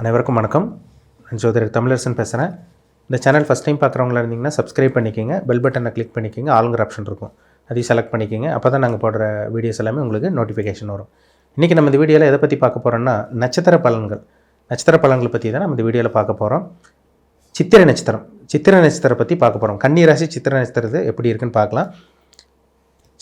அனைவருக்கும் வணக்கம். நான் ஜோதிடர் தமிழரசன் பேசுகிறேன். இந்த சேனல் ஃபஸ்ட் டைம் பார்க்குறவங்களா இருந்தீங்கன்னா சப்ஸ்கிரைப் பண்ணிக்கோங்க, பெல் பட்டனை கிளிக் பண்ணிக்கோங்க, ஆளுங்கிற ஆப்ஷன் இருக்கும், அதையும் செலக்ட் பண்ணிக்கோங்க. அப்போ தான் நாங்கள் போடுற வீடியோஸ் எல்லாமே உங்களுக்கு நோட்டிஃபிகேஷன் வரும். இன்றைக்கி நம்ம இந்த வீடியோவில் எதை பற்றி பார்க்க போகிறோம்னா நட்சத்திர பலன்களை பற்றி தான் நம்ம இந்த வீடியோவில் பார்க்க போகிறோம். சித்திரை நட்சத்திரம் பற்றி பார்க்க போகிறோம். கன்னி ராசி சித்திரை நட்சத்திரத்து எப்படி இருக்குன்னு பார்க்கலாம்.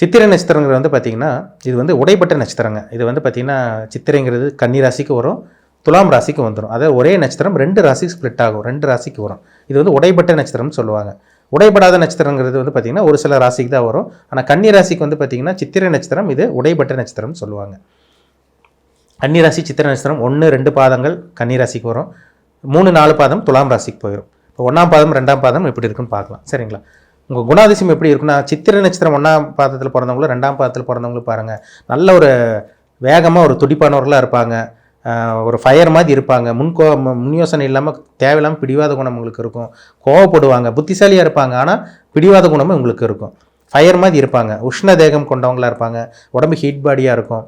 சித்திரை நட்சத்திரங்கிறது பார்த்திங்கன்னா இது உடைப்பட்ட நட்சத்திரங்க. இது பார்த்திங்கன்னா சித்திரைங்கிறது கன்னி ராசிக்கு வரும், துலாம் ராசிக்கு வந்துடும். அதாவது ஒரே நட்சத்திரம் 2 ராசிக்கு ஸ்ப்ளிட் ஆகும், 2 ராசிக்கு வரும். இது உடைப்பட்ட நட்சத்திரம்னு சொல்லுவாங்க. உடைப்படாத நட்சத்திரங்கிறது பார்த்திங்கன்னா ஒரு சில ராசிக்கு தான் வரும். ஆனால் கன்னி ராசிக்கு பார்த்திங்கன்னா சித்திரை நட்சத்திரம் இது உடைப்பட்ட நட்சத்திரம்னு சொல்லுவாங்க. கன்னி ராசி சித்திரை நட்சத்திரம் 1, 2 பாதங்கள் கன்னி ராசிக்கு வரும், 3, 4 பாதம் துலாம் ராசிக்கு போயிடும். இப்போ 1ஆம் பாதம் 2ஆம் பாதம் எப்படி இருக்குன்னு பார்க்கலாம். சரிங்களா? உங்கள் குணாதிசயம் எப்படி இருக்குன்னா, சித்திரை நட்சத்திரம் 1ஆம் பாதத்தில் பிறந்தவங்களும் 2ஆம் பாதத்தில் பிறந்தவங்களும் பாருங்கள், நல்ல ஒரு வேகமாக ஒரு துடிப்பானவர்களாக இருப்பாங்க, ஒரு ஃபயர் மாதிரி இருப்பாங்க, முன் யோசனை இல்லாமல் தேவையில்லாமல் பிடிவாத குணம் உங்களுக்கு இருக்கும், கோவப்படுவாங்க, புத்திசாலியாக இருப்பாங்க, ஆனால் பிடிவாத குணமும் உங்களுக்கு இருக்கும், ஃபயர் மாதிரி இருப்பாங்க, உஷ்ண தேகம் கொண்டவங்களாக இருப்பாங்க, உடம்பு ஹீட் பாடியாக இருக்கும்.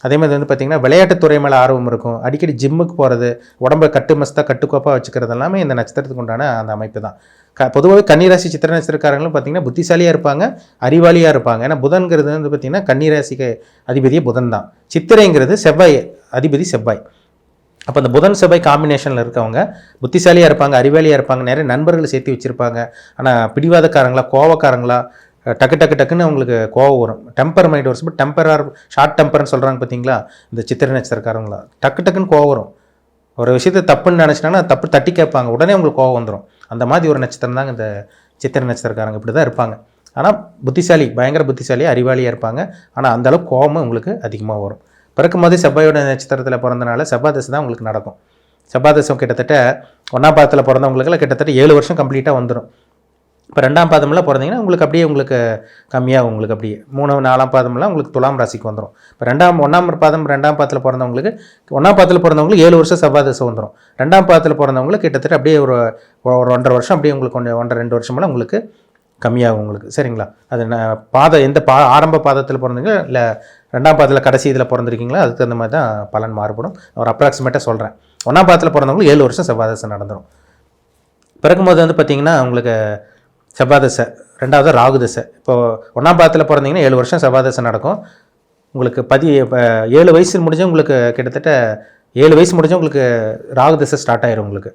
அதே மாதிரி பார்த்திங்கன்னா விளையாட்டுத்துறை மேலே ஆர்வம் இருக்கும், அடிக்கடி ஜிம்முக்கு போகிறது, உடம்பை கட்டுக்கோப்பாக வச்சுக்கிறது எல்லாமே இந்த நட்சத்திரத்துக்கு உண்டான அந்த அமைப்பு தான். பொதுவாகவே கன்னிராசி சித்திரை நட்சத்திரக்காரங்களும் பார்த்திங்கன்னா புத்திசாலியாக இருப்பாங்க, அறிவாளியாக இருப்பாங்க. ஏன்னா புதன்கிறது பார்த்திங்கன்னா கன்னிராசிக்கு அதிபதியே புதன் தான். சித்திரைங்கிறது செவ்வாய் அதிபதி செவ்வாய். அப்போ அந்த புதன் செவ்வாய் காம்பினேஷனில் இருக்கவங்க புத்திசாலியாக இருப்பாங்க, அறிவாளியாக இருப்பாங்க, நிறைய நண்பர்களை சேர்த்து வச்சுருப்பாங்க. ஆனால் பிடிவாதக்காரங்களா, கோவக்காரங்களா, டக்குன்னு அவங்களுக்கு கோவம் வரும், டெம்பர் மைண்ட் வரும். ஷார்ட் டெம்பர்னு சொல்கிறாங்க பார்த்தீங்களா இந்த சித்திரை நட்சத்திரக்காரங்களா, டக்குன்னு கோவம் வரும். ஒரு விஷயத்தை தப்புன்னு நினச்சிட்டாங்கன்னா தப்பு தட்டி கேட்பாங்க, உடனே உங்களுக்கு கோவம் வந்துடும். அந்த மாதிரி ஒரு நட்சத்திரம் தாங்க இந்த சித்திரை நட்சத்திரக்காரங்க. இப்படி தான் இருப்பாங்க. ஆனால் புத்திசாலி, பயங்கர புத்திசாலியாக அறிவாளியாக இருப்பாங்க. ஆனால் அந்தளவுக்கு கோவமும் உங்களுக்கு அதிகமாக வரும். பிறக்கும் போது செவ்வாயோட நட்சத்திரத்தில் பிறந்தனால செவ்வாய் தசை தான் உங்களுக்கு நடக்கும். செவ்வாய் தசை கிட்டத்தட்ட 1ஆம் பாதத்தில் பிறந்தவங்களுக்குலாம் கிட்டத்தட்ட 7 வருஷம் கம்ப்ளீட்டாக வந்துடும். இப்போ 2ஆம் பாதமெல்லாம் பிறந்தீங்கன்னா உங்களுக்கு கம்மியாக உங்களுக்கு அப்படியே 3, 4ஆம் பாதமெல்லாம் உங்களுக்கு துலாம் ராசிக்கு வந்துடும். இப்போ 1ஆம் பாதம் 2ஆம் பாதத்தில் பிறந்தவங்களுக்கு 1ஆம் பாதத்தில் பிறந்தவங்களுக்கு 7 வருஷம் செவ்வாய் தசை வந்துடும். 2ஆம் பாதத்தில் பிறந்தவங்களுக்கு கிட்டத்தட்ட அப்படியே ஒரு 1.5 வருஷம் அப்படியே உங்களுக்கு 1.5-2 வருஷமெல்லாம் உங்களுக்கு கம்மியாகும் உங்களுக்கு. சரிங்களா? அது எந்த ஆரம்ப பாதத்தில் பிறந்தீங்க இல்லை 2ஆம் பாதத்தில் கடைசி இதில் பிறந்திருக்கீங்களா, அதுக்கு தகுந்த மாதிரி தான் பலன் மாறுபடும். ஒரு அப்ராக்சிமேட்டாக சொல்கிறேன். 1ஆம் பாதத்தில் பிறந்தவங்களுக்கு 7 வருஷம் செவ்வாய் தசை நடந்துடும். பிறக்கும்போது பார்த்திங்கன்னா உங்களுக்கு செவ்வாய் தசை, 2வது ராகு தசை. இப்போது 1ஆம் பாதத்தில் பிறந்தீங்கன்னா 7 வருஷம் செவ்வாய் தசை நடக்கும். உங்களுக்கு 7 வயசு முடிஞ்சு உங்களுக்கு கிட்டத்தட்ட 7 வயசு முடிஞ்சு உங்களுக்கு ராகு தசை ஸ்டார்ட் ஆயிரும். உங்களுக்கு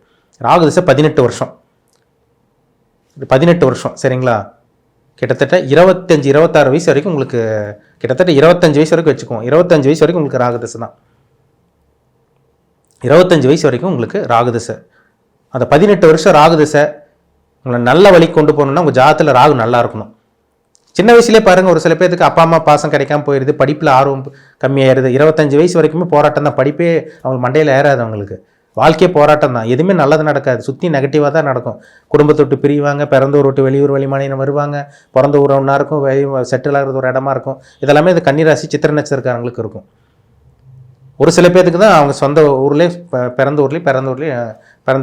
ராகு தசை 18 வருஷம். சரிங்களா? கிட்டத்தட்ட 25-26 வயசு வரைக்கும் உங்களுக்கு, கிட்டத்தட்ட 25 வயசு வரைக்கும் வச்சுக்குவோம். 25 வயசு வரைக்கும் உங்களுக்கு ராகு தசை தான். 25 வயசு வரைக்கும் உங்களுக்கு ராகு தசை. அந்த 18 வருஷம் ராகு தசை உங்களை நல்ல வழிக்கு கொண்டு போகணுன்னா உங்கள் ஜாதகத்தில் ராகு நல்லா இருக்கணும். சின்ன வயசுலேயே பாருங்கள், ஒரு சில பேருக்கு அப்பா அம்மா பாசம் கிடைக்காம போயிடுது, படிப்பில் ஆர்வம் கம்மியாயிருது. 25 வயசு வரைக்குமே போராட்டம் தான், படிப்பே அவங்க மண்டையில் ஏறாது. அவங்களுக்கு வாழ்க்கையே போராட்டம் தான், எதுவுமே நல்லது நடக்காது, சுற்றி நெகட்டிவாக தான் நடக்கும். குடும்பத்தை விட்டு பிரிவாங்க, பிறந்த ஊர் விட்டு வெளியூர் வெளிமாநிலம் வருவாங்க, பிறந்த ஊர் ஒன்றா இருக்கும், செட்டில் ஆகிறது ஒரு இடமா இருக்கும். இதெல்லாமே இந்த கன்னிராசி சித்திரை நட்சத்திரக்காரங்களுக்கு இருக்கும். ஒரு சில பேருக்கு தான் அவங்க சொந்த ஊர்லேயே பிறந்த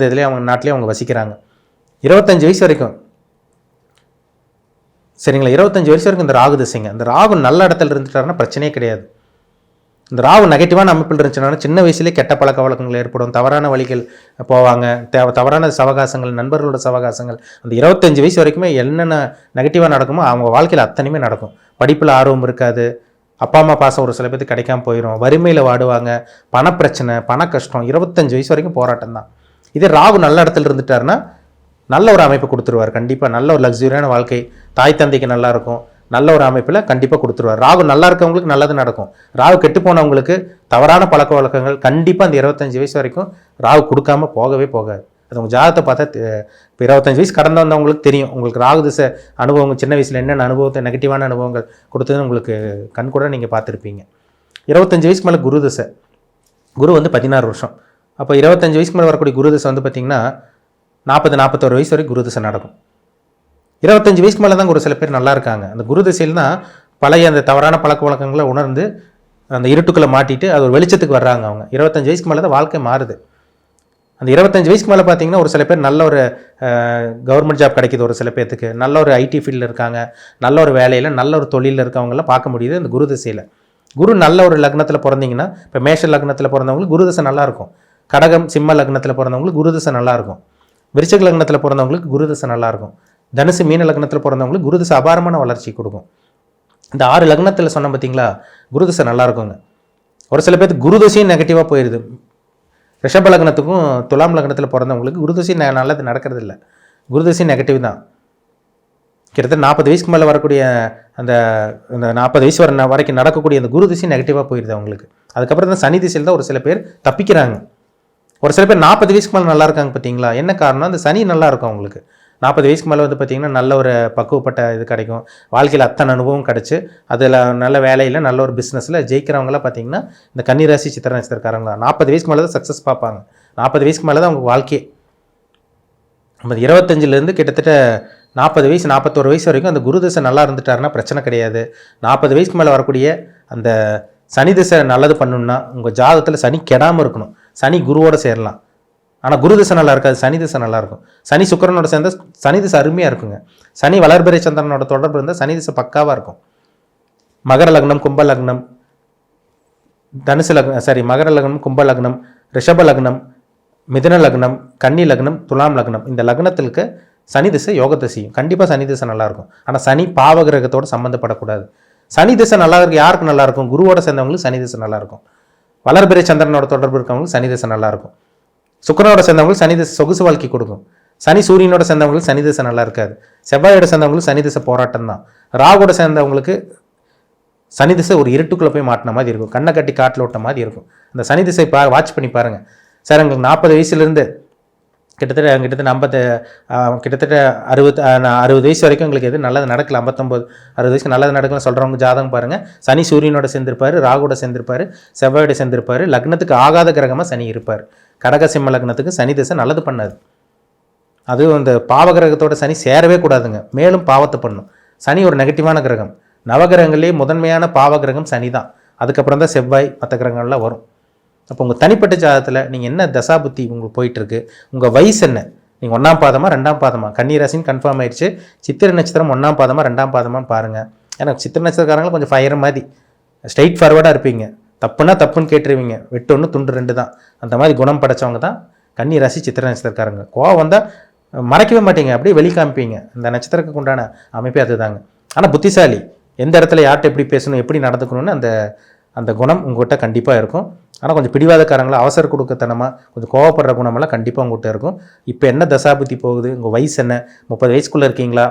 இதுலேயே அவங்க நாட்டிலே அவங்க வசிக்கிறாங்க. 25 வயசு வரைக்கும். சரிங்களா? 25 வயசு வரைக்கும் இந்த ராகு தசைங்க. இந்த ராகு நல்ல இடத்துல இருந்துட்டாருன்னா பிரச்சனையே கிடையாது. இந்த ராகு நெகட்டிவான அமைப்பில் இருந்துச்சுன்னா சின்ன வயசுலேயே கெட்ட பழக்க வழக்கங்கள் ஏற்படும், தவறான வழிகள் போவாங்க, தவறான சவகாசங்கள், நண்பர்களோட சவகாசங்கள். அந்த 25 வயசு வரைக்குமே என்னென்ன நெகட்டிவாக நடக்குமோ அவங்க வாழ்க்கையில் அத்தனையுமே நடக்கும். படிப்பில் ஆர்வம் இருக்காது, அப்பா அம்மா பாசம் ஒரு சில பேருக்கு கிடைக்காம போயிடும், வறுமையில் வாடுவாங்க, பணப்பிரச்சனை, பண கஷ்டம். 25 வயசு வரைக்கும் போராட்டம் தான். இதே ராகு நல்ல இடத்துல இருந்துட்டாருன்னா நல்ல ஒரு அமைப்பு கொடுத்துருவார். கண்டிப்பாக நல்ல ஒரு லக்ஸுரியான வாழ்க்கை, தாய் தந்தைக்கு நல்லா இருக்கும், நல்ல ஒரு அமைப்பில் கண்டிப்பாக கொடுத்துருவார். ராகு நல்லா இருக்கவங்களுக்கு நல்லது நடக்கும். ராகு கெட்டு போனவங்களுக்கு தவறான பழக்க வழக்கங்கள் கண்டிப்பாக அந்த 25 வயசு வரைக்கும் ராகு கொடுக்காம போகவே போகாது. அது உங்கள் ஜாதகத்தை பார்த்தா இப்போ 25 வயசு கடந்து வந்தவங்களுக்கு தெரியும். உங்களுக்கு ராகு திசை அனுபவங்கள் சின்ன வயசில் என்னென்ன அனுபவத்தை நெகட்டிவான அனுபவங்கள் கொடுத்ததுன்னு உங்களுக்கு கண் கூட நீங்கள் பார்த்துருப்பீங்க. 25 வயசுக்கு மேலே குரு திசை. குரு 16 வருஷம். அப்போ 25 வயசுக்கு மேலே வரக்கூடிய குரு திசை பார்த்திங்கன்னா 40-41 வயசு வரைக்கும் குரு திசை நடக்கும். 25 வயசுக்கு மேலே தான் ஒரு சில பேர் நல்லா இருக்காங்க. அந்த குரு திசையில் தான் பழைய அந்த தவறான பழக்க வழக்கங்களை உணர்ந்து அந்த இருட்டுக்குள்ளே மாட்டிட்டு அது ஒரு வெளிச்சத்துக்கு வர்றாங்க. அவங்க 25 வயசுக்கு மேலே தான் வாழ்க்கை மாறுது. அந்த 25 வயசுக்கு மேலே பார்த்தீங்கன்னா ஒரு சில பேர் நல்ல ஒரு கவர்மெண்ட் ஜாப் கிடைக்கிது, ஒரு சில பேர்த்துக்கு நல்ல ஒரு ஐடி ஃபீல்டில் இருக்காங்க, நல்ல ஒரு வேலையில் நல்ல ஒரு தொழிலில் இருக்கவங்களாம் பார்க்க முடியுது அந்த குரு திசையில். குரு நல்ல ஒரு லக்னத்தில் பிறந்தீங்கன்னா, இப்போ மேஷ லக்னத்தில் பிறந்தவங்களுக்கு குரு திசை நல்லாயிருக்கும். கடகம் சிம்ம லக்னத்தில் பிறந்தவங்களுக்கு குரு திசை நல்லாயிருக்கும். விருச்சிக லக்னத்தில் பிறந்தவங்களுக்கு குரு திசை நல்லாயிருக்கும். தனுசு மீன லக்னத்தில் பிறந்தவங்களுக்கு குரு திசை அபாரமான வளர்ச்சி கொடுக்கும். இந்த 6 லக்னத்தில் சொன்ன பார்த்தீங்களா, குரு திசை நல்லா இருக்குங்க. ஒரு சில பேருக்கு குரு திசையும் நெகட்டிவாக போயிடுது. ரிஷப லக்னத்துக்கும் துலாம் லக்னத்தில் பிறந்தவங்களுக்கு குரு திசை நல்லது நடக்கிறது இல்லை. குரு திசை நெகட்டிவ் தான். கிட்டத்தட்ட 40 வயசுக்கு மேலே வரக்கூடிய அந்த 40 வயசு வரைக்கும் நடக்கக்கூடிய அந்த குரு திசை நெகட்டிவாக போயிடுது அவங்களுக்கு. அதுக்கப்புறம் தான் சனி திசையில் தான் ஒரு சில பேர் தப்பிக்கிறாங்க. ஒரு சில பேர் 40 வயசுக்கு மேலே நல்லா இருக்காங்க பார்த்தீங்களா. என்ன காரணம்? அந்த சனி நல்லா இருக்கும் அவங்களுக்கு. 40 வயசுக்கு மேலே வந்து பார்த்திங்கன்னா நல்ல ஒரு பக்குவப்பட்ட இது கிடைக்கும். வாழ்க்கையில் அத்தனை அனுபவம் கிடச்சி அதில் நல்ல வேலையில் நல்ல ஒரு பிஸ்னஸில் ஜெயிக்கிறவங்களாம் பார்த்திங்கன்னா இந்த கன்னிராசி சித்திரை நட்சத்திரக்காரங்களா 40 வயசுக்கு மேலே தான் சக்ஸஸ் பார்ப்பாங்க. 40 வயசுக்கு மேலே தான் அவங்க வாழ்க்கையே. நம்ம 25லேருந்து கிட்டத்தட்ட 40 வயசு 41 வயசு வரைக்கும் அந்த குரு திசை நல்லா இருந்துட்டாருன்னா பிரச்சனை கிடையாது. 40 வயசுக்கு மேலே வரக்கூடிய அந்த சனி திசை நல்லது பண்ணணும்னா உங்கள் ஜாதகத்தில் சனி கெடாமல் இருக்கணும். சனி குருவோடு சேரலாம். ஆனால் குரு திசை நல்லா இருக்காது, சனி திசை நல்லாயிருக்கும். சனி சுக்கிரனோட சேர்ந்த சனி திசை அருமையாக இருக்குங்க. சனி வளர்பிறை சந்திரனோட தொடர்பு இருந்தால் சனி திசை பக்காவாக இருக்கும். மகர லக்னம், கும்ப லக்னம், மகர லக்னம், கும்ப லக்னம், ரிஷப லக்னம், மிதுன லக்னம், கன்னி லக்னம், துலாம் லக்னம், இந்த லக்னத்திற்கு சனி திசை யோக திசையும் கண்டிப்பாக சனி திசை நல்லாயிருக்கும். ஆனால் சனி பாவகிரகத்தோடு சம்மந்தப்படக்கூடாது. சனி திசை நல்லா இருக்கு. யாருக்கு நல்லாயிருக்கும்? குருவோட சேர்ந்தவங்களுக்கு சனி திசை நல்லாயிருக்கும். வளர்பிறை சந்திரனோட தொடர்பு இருக்கவங்களுக்கு சனி திசை நல்லாயிருக்கும். சுக்கிரனோட சேர்ந்தவங்களுக்கு சனி திசை சொகுசு வாழ்க்கை கொடுக்கும். சனி சூரியனோட சேர்ந்தவங்களுக்கு சனி திசை நல்லா இருக்காது. செவ்வாயோட சேர்ந்தவங்களுக்கு சனி திசை போராட்டம் தான். ராகுவோட சேர்ந்தவங்களுக்கு சனி திசை ஒரு இருட்டுக்குள்ளே போய் மாட்டின மாதிரி இருக்கும். கண்ணை கட்டி காட்டில் விட்ட மாதிரி இருக்கும். அந்த சனி திசை வாட்ச் பண்ணி பாருங்கள் சார். எங்களுக்கு 40 வயசுலேருந்து கிட்டத்தட்ட 60 வயசு வரைக்கும் எங்களுக்கு எது நல்லது நடக்கல. 59 60 வயசுக்கு நல்லது நடக்கல சொல்கிறவங்க ஜாதகம் பாருங்கள். சனி சூரியனோட சேர்ந்திருப்பார், ராகுவோட சேர்ந்திருப்பார், செவ்வாயோட சேர்ந்திருப்பார். லக்னத்துக்கு ஆகாத கிரகமாக சனி இருப்பார். கடக சிம்ம லக்னத்துக்கு சனி திசை நல்லது பண்ணாது. அதுவும் அந்த பாவகிரகத்தோட சனி சேரவே கூடாதுங்க. மேலும் பாவத்தை பண்ணும். சனி ஒரு நெகட்டிவான கிரகம். நவகிரகங்களே முதன்மையான பாவகிரகம் சனி தான். அதுக்கப்புறம் தான் செவ்வாய் மற்ற கிரகங்கள்லாம் வரும். அப்போ உங்கள் தனிப்பட்ட ஜாதகத்தில் நீங்கள் என்ன தசாபுத்தி உங்களுக்கு போயிட்டுருக்கு, உங்கள் வயசு என்ன, நீங்கள் 1ஆம் பாதமா 2ஆம் பாதமா, கன்னிராசின்னு கன்ஃபார்ம் ஆயிடுச்சு. சித்திரை நட்சத்திரம் 1ஆம் பாதமா 2ஆம் பாதமான்னு பாருங்கள். ஏன்னா சித்திரை நட்சத்திரக்காரங்களும் கொஞ்சம் ஃபயர் மாதிரி ஸ்ட்ரைட் ஃபார்வர்டாக இருப்பீங்க. தப்புன்னா தப்புன்னு கேட்டுருவீங்க. வெட்டு 1 துண்டு 2 தான். அந்த மாதிரி குணம் படைச்சவங்க தான் கன்னிராசி சித்திரை நட்சத்திரக்காரங்க. கோவம் வந்தால் மறைக்கவே மாட்டீங்க, அப்படியே வெளி காமிப்பீங்க. இந்த நட்சத்திரத்துக்கு உண்டான அமைப்பே அதுதாங்க. ஆனால் புத்திசாலி, எந்த இடத்துல யார்கிட்ட எப்படி பேசணும், எப்படி நடந்துக்கணும்னு அந்த குணம் உங்கள்கிட்ட கண்டிப்பாக இருக்கும். ஆனால் கொஞ்சம் பிடிவாதக்காரங்களா, அவசர கொடுக்கத்தனமாக, கொஞ்சம் கோவப்படுற குணமெல்லாம் கண்டிப்பாக உங்கள்கிட்ட இருக்கும். இப்போ என்ன தசாபுத்தி போகுது, உங்கள் வயசு என்ன, 30 வயசுக்குள்ளே இருக்கீங்களா,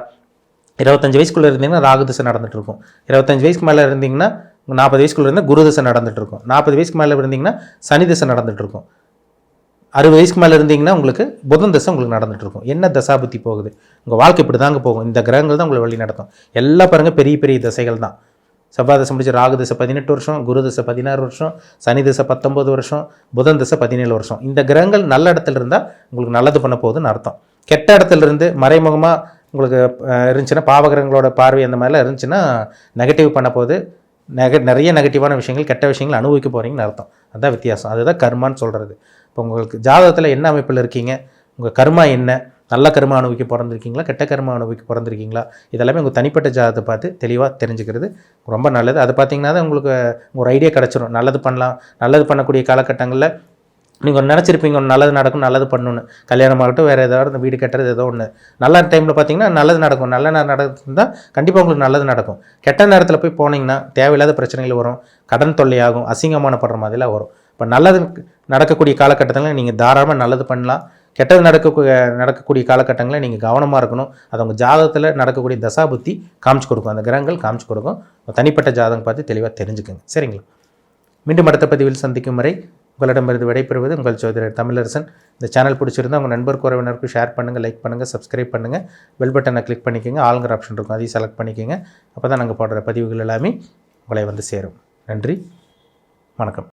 25 வயசுக்குள்ளே இருந்தீங்கன்னா ராகு திசை நடந்துட்டு இருக்கும். 25 வயசுக்கு மேலே இருந்தீங்கன்னா 40 வயசுக்குள்ளே இருந்தால் குரு திசை நடந்துட்டு இருக்கும். 40 வயசுக்கு மேலே இருந்தீங்கன்னா சனி திசை நடந்துட்டு இருக்கும். 60 வயசுக்கு மேலே இருந்தீங்கன்னா உங்களுக்கு புதன் திசை உங்களுக்கு நடந்துட்டு இருக்கும். என்ன தசாபுத்தி போகுது, உங்கள் வாழ்க்கை இப்படி தாங்க போகும். இந்த கிரகங்கள் தான் உங்களை வழி நடத்தும். எல்லாம் பாருங்கள் பெரிய பெரிய திசைகள் தான். செவ்வாய் திசை முடிச்சு ராகு திசை 18 வருஷம், குரு திசை 16 வருஷம், சனி திசை 19 வருஷம், புதன் திசை 17 வருஷம். இந்த கிரகங்கள் நல்ல இடத்துல இருந்தால் உங்களுக்கு நல்லது பண்ண போகுதுன்னு அர்த்தம். கெட்ட இடத்துல இருந்து மறைமுகமாக உங்களுக்கு இருந்துச்சுன்னா, பாவகிரகங்களோட பார்வை அந்த மாதிரிலாம் இருந்துச்சுன்னா நெகட்டிவ் பண்ண போகுது. நிறைய நெகட்டிவான விஷயங்கள், கெட்ட விஷயங்கள் அனுபவிக்க போகிறீங்கன்னு அர்த்தம். அதுதான் வித்தியாசம். அதுதான் கர்மான்னு சொல்கிறது. இப்போ உங்களுக்கு ஜாதகத்தில் என்ன அமைப்பில் இருக்கீங்க, உங்கள் கர்மா என்ன, நல்ல கர்மா அனுபவிக்க பிறந்திருக்கீங்களா, கெட்ட கர்மா அனுபவிக்க பிறந்திருக்கீங்களா, இதெல்லாமே உங்கள் தனிப்பட்ட ஜாதகத்தை பார்த்து தெளிவாக தெரிஞ்சுக்கிறது ரொம்ப நல்லது. அது பார்த்தீங்கன்னா தான் உங்களுக்கு ஒரு ஐடியா கிடச்சிரும். நல்லது பண்ணலாம், நல்லது பண்ணக்கூடிய காலகட்டங்களில் நீங்கள் நினச்சிருப்பீங்க ஒன்று நல்லது நடக்கும், நல்லது பண்ணணுன்னு. கல்யாணமாகட்டும், வேறு ஏதாவது வீடு கட்டுறது ஏதோ ஒன்று நல்ல டைமில் பார்த்தீங்கன்னா நல்லது நடக்கும். நல்ல நேரம் நடந்தால் கண்டிப்பாக உங்களுக்கு நல்லது நடக்கும். கெட்ட நேரத்தில் போய் போனீங்கன்னா தேவையில்லாத பிரச்சனைகள் வரும், கடன் தொல்லையாகும், அசிங்கமானப்படுற மாதிரிலாம் வரும். இப்போ நல்லது நடக்கக்கூடிய காலகட்டத்தில் நீங்கள் தாராளமாக நல்லது பண்ணலாம். கெட்டது நடக்கக்கூடிய காலகட்டங்களில் நீங்கள் கவனமாக இருக்கணும். அது உங்கள் ஜாதகத்தில் நடக்கக்கூடிய தசாபுத்தி காமிச்சு கொடுக்கும். அந்த கிரகங்கள் காமிச்சு கொடுக்கும். தனிப்பட்ட ஜாதகம் பார்த்து தெளிவாக தெரிஞ்சுக்கோங்க. சரிங்களா? மீண்டும் அடுத்த பதிவில் சந்திக்கும் வரை உங்களிடமிருந்து விடைபெறுவது உங்கள் ஜோதிடர் தமிழரசன். இந்த சேனல் பிடிச்சிருந்தால் உங்கள் நண்பருக்கு உறவினருக்கு ஷேர் பண்ணுங்கள், லைக் பண்ணுங்கள், சப்ஸ்கிரைப் பண்ணுங்கள், பெல் பட்டனை கிளிக் பண்ணிக்கோங்க. ஆளுங்கிற ஆப்ஷன் இருக்கும், அதையும் செலக்ட் பண்ணிக்கோங்க. அப்போ தான் நாங்கள் போடுற பதிவுகள் எல்லாமே உங்களை வந்து சேரும். நன்றி, வணக்கம்.